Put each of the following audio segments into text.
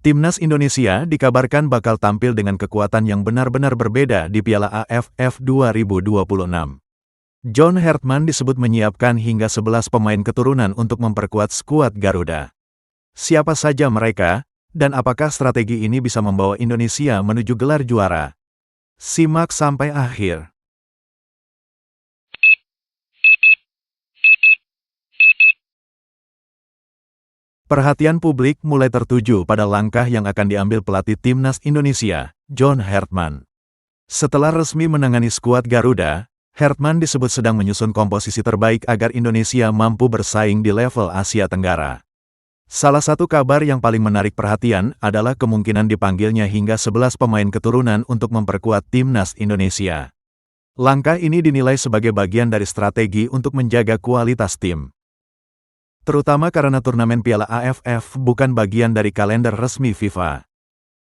Timnas Indonesia dikabarkan bakal tampil dengan kekuatan yang benar-benar berbeda di Piala AFF 2026. John Hartman disebut menyiapkan hingga 11 pemain keturunan untuk memperkuat skuad Garuda. Siapa saja mereka, dan apakah strategi ini bisa membawa Indonesia menuju gelar juara? Simak sampai akhir. Perhatian publik mulai tertuju pada langkah yang akan diambil pelatih Timnas Indonesia, John Hartman. Setelah resmi menangani skuad Garuda, Hartman disebut sedang menyusun komposisi terbaik agar Indonesia mampu bersaing di level Asia Tenggara. Salah satu kabar yang paling menarik perhatian adalah kemungkinan dipanggilnya hingga 11 pemain keturunan untuk memperkuat Timnas Indonesia. Langkah ini dinilai sebagai bagian dari strategi untuk menjaga kualitas tim. Terutama karena turnamen Piala AFF bukan bagian dari kalender resmi FIFA.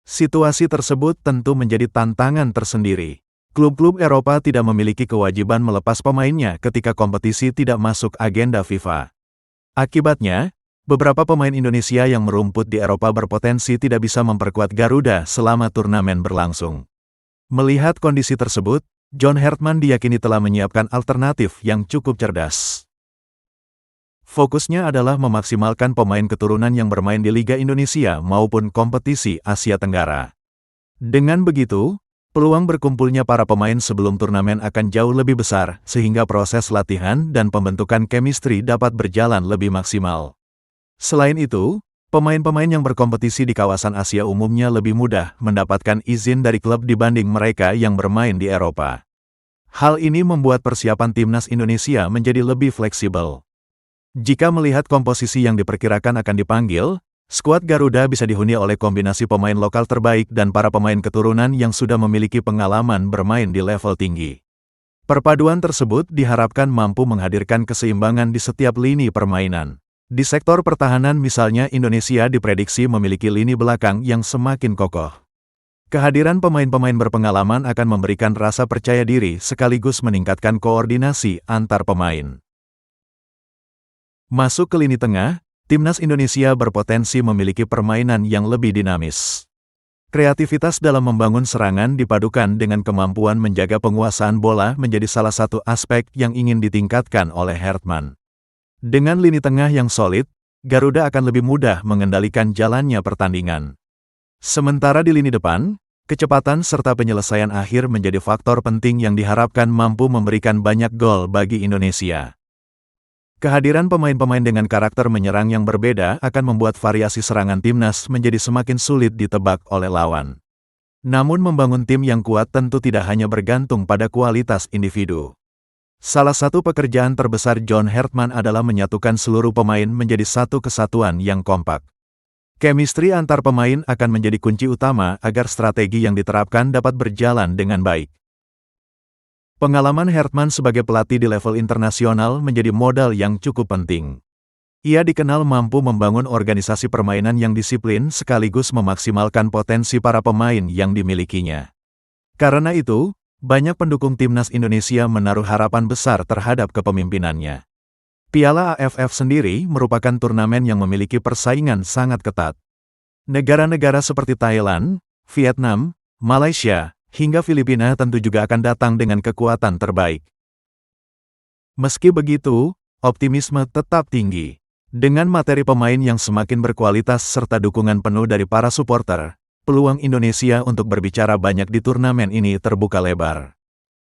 Situasi tersebut tentu menjadi tantangan tersendiri. Klub-klub Eropa tidak memiliki kewajiban melepas pemainnya ketika kompetisi tidak masuk agenda FIFA. Akibatnya, beberapa pemain Indonesia yang merumput di Eropa berpotensi tidak bisa memperkuat Garuda selama turnamen berlangsung. Melihat kondisi tersebut, John Hartman diyakini telah menyiapkan alternatif yang cukup cerdas. Fokusnya adalah memaksimalkan pemain keturunan yang bermain di Liga Indonesia maupun kompetisi Asia Tenggara. Dengan begitu, peluang berkumpulnya para pemain sebelum turnamen akan jauh lebih besar, sehingga proses latihan dan pembentukan chemistry dapat berjalan lebih maksimal. Selain itu, pemain-pemain yang berkompetisi di kawasan Asia umumnya lebih mudah mendapatkan izin dari klub dibanding mereka yang bermain di Eropa. Hal ini membuat persiapan Timnas Indonesia menjadi lebih fleksibel. Jika melihat komposisi yang diperkirakan akan dipanggil, skuad Garuda bisa dihuni oleh kombinasi pemain lokal terbaik dan para pemain keturunan yang sudah memiliki pengalaman bermain di level tinggi. Perpaduan tersebut diharapkan mampu menghadirkan keseimbangan di setiap lini permainan. Di sektor pertahanan misalnya, Indonesia diprediksi memiliki lini belakang yang semakin kokoh. Kehadiran pemain-pemain berpengalaman akan memberikan rasa percaya diri sekaligus meningkatkan koordinasi antar pemain. Masuk ke lini tengah, Timnas Indonesia berpotensi memiliki permainan yang lebih dinamis. Kreativitas dalam membangun serangan dipadukan dengan kemampuan menjaga penguasaan bola menjadi salah satu aspek yang ingin ditingkatkan oleh Hartman. Dengan lini tengah yang solid, Garuda akan lebih mudah mengendalikan jalannya pertandingan. Sementara di lini depan, kecepatan serta penyelesaian akhir menjadi faktor penting yang diharapkan mampu memberikan banyak gol bagi Indonesia. Kehadiran pemain-pemain dengan karakter menyerang yang berbeda akan membuat variasi serangan Timnas menjadi semakin sulit ditebak oleh lawan. Namun membangun tim yang kuat tentu tidak hanya bergantung pada kualitas individu. Salah satu pekerjaan terbesar John Hartman adalah menyatukan seluruh pemain menjadi satu kesatuan yang kompak. Chemistry antar pemain akan menjadi kunci utama agar strategi yang diterapkan dapat berjalan dengan baik. Pengalaman Hartman sebagai pelatih di level internasional menjadi modal yang cukup penting. Ia dikenal mampu membangun organisasi permainan yang disiplin sekaligus memaksimalkan potensi para pemain yang dimilikinya. Karena itu, banyak pendukung Timnas Indonesia menaruh harapan besar terhadap kepemimpinannya. Piala AFF sendiri merupakan turnamen yang memiliki persaingan sangat ketat. Negara-negara seperti Thailand, Vietnam, Malaysia, hingga Filipina tentu juga akan datang dengan kekuatan terbaik. Meski begitu, optimisme tetap tinggi. Dengan materi pemain yang semakin berkualitas serta dukungan penuh dari para supporter, peluang Indonesia untuk berbicara banyak di turnamen ini terbuka lebar.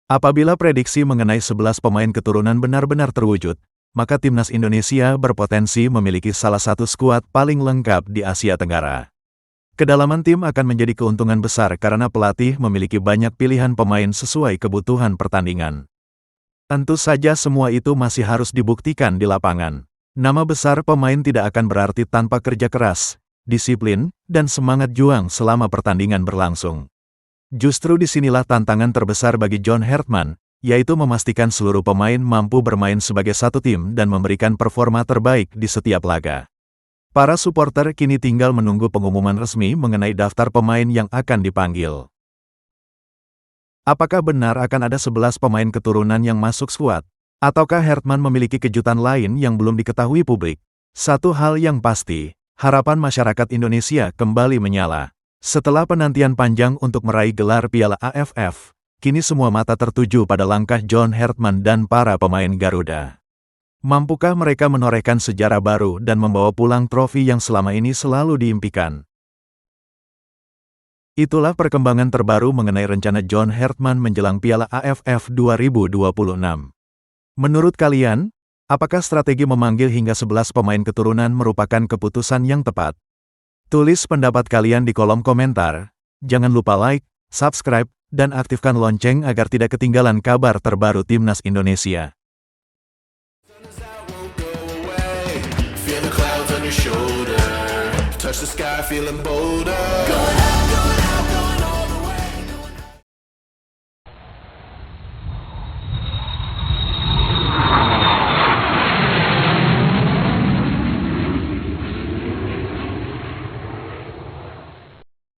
Apabila prediksi mengenai 11 pemain keturunan benar-benar terwujud, maka Timnas Indonesia berpotensi memiliki salah satu skuad paling lengkap di Asia Tenggara. Kedalaman tim akan menjadi keuntungan besar karena pelatih memiliki banyak pilihan pemain sesuai kebutuhan pertandingan. Tentu saja semua itu masih harus dibuktikan di lapangan. Nama besar pemain tidak akan berarti tanpa kerja keras, disiplin, dan semangat juang selama pertandingan berlangsung. Justru disinilah tantangan terbesar bagi John Hartman, yaitu memastikan seluruh pemain mampu bermain sebagai satu tim dan memberikan performa terbaik di setiap laga. Para supporter kini tinggal menunggu pengumuman resmi mengenai daftar pemain yang akan dipanggil. Apakah benar akan ada 11 pemain keturunan yang masuk skuad? Ataukah Hartman memiliki kejutan lain yang belum diketahui publik? Satu hal yang pasti, harapan masyarakat Indonesia kembali menyala. Setelah penantian panjang untuk meraih gelar Piala AFF, kini semua mata tertuju pada langkah John Hartman dan para pemain Garuda. Mampukah mereka menorehkan sejarah baru dan membawa pulang trofi yang selama ini selalu diimpikan? Itulah perkembangan terbaru mengenai rencana John Hartman menjelang Piala AFF 2026. Menurut kalian, apakah strategi memanggil hingga 11 pemain keturunan merupakan keputusan yang tepat? Tulis pendapat kalian di kolom komentar. Jangan lupa like, subscribe, dan aktifkan lonceng agar tidak ketinggalan kabar terbaru Timnas Indonesia. Touch the sky, feeling bolder.